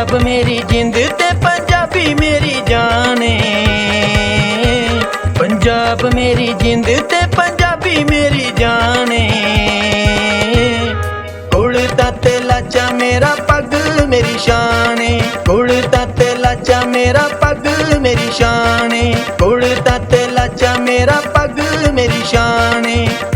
पंजाब मेरी जिंद ते पंजाबी मेरी जान है। पंजाब मेरी जिंद ते पंजाबी मेरी जान है। कुड़ता ते लाचा मेरा पग मेरी शान है। कुड़ता ते लाचा मेरा पग मेरी शान है। कुड़ता ते लाचा मेरा पग मेरी शान है।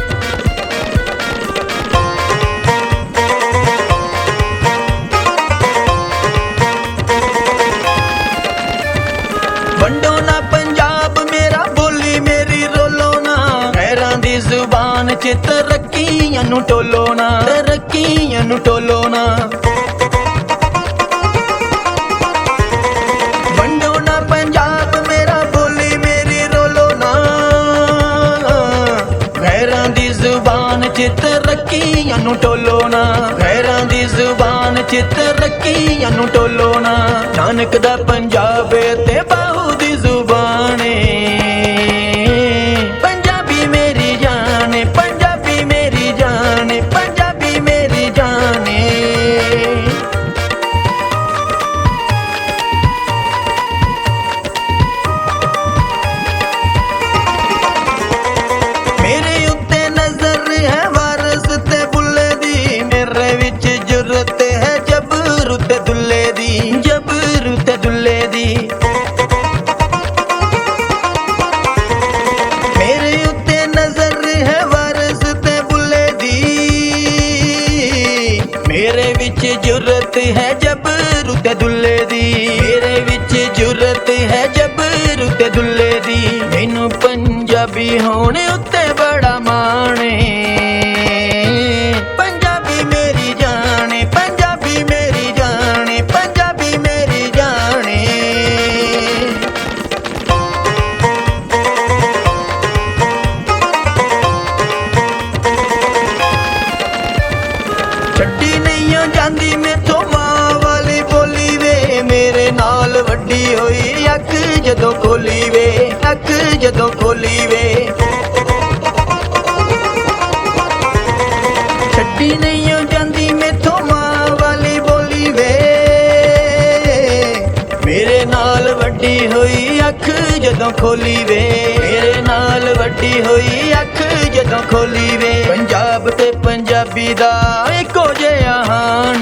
वंडो ना पंजाब मेरा बोली मेरी रोलो ना। खैरां दी जुबान च तरक्कियां नू टोलो ना। तरक्कियां नू टोलो ना। वंडो ना पंजाब मेरा बोली मेरी रोलो ना। खैरां दी जुबान च तरक्कियां नू टोलो ना। खैरां दी जुबान च तरक्कियां नू टोलो ना। नानक दा पंजाब ते बाहू दी जुबान पंजाबी मेरी जान। पंजाबी मेरी जान। पंजाबी मेरी जान। मेरे उत्ते नजर है वारस ते बुल्ले दी। मेरे विच जुरत है जबरू ते दुल्ले दी। जबरू ते दुल्ले दी। मेरे उत्ते नजर है वारस ते बुल्ले दी। मेरे विच जुरत है जबरू ते दुल्ले दी। मेरे विच जुरत है जबरू ते दुल्ले दी। मैनू पंजाबी होने उत्ते बड़ा माण पंजाबी मेरी जान। पंजाबी मेरी जान। पंजाबी मेरी जान। छड्डी नहीं हो जांदी मैथों मां वाली बोली वे। मेरे नाल वड्डी होई अख जदों खोली वे। अख जदों खोली वे। छड्डी नहीं हो जांदी मैथों मां वाली बोली वे। मेरे नाल वड्डी होई अख जदों खोली वे। मेरे नाल वड्डी होई अख जदों खोली वे। पंजाब ते पंजाबी दा इको जिहा हाण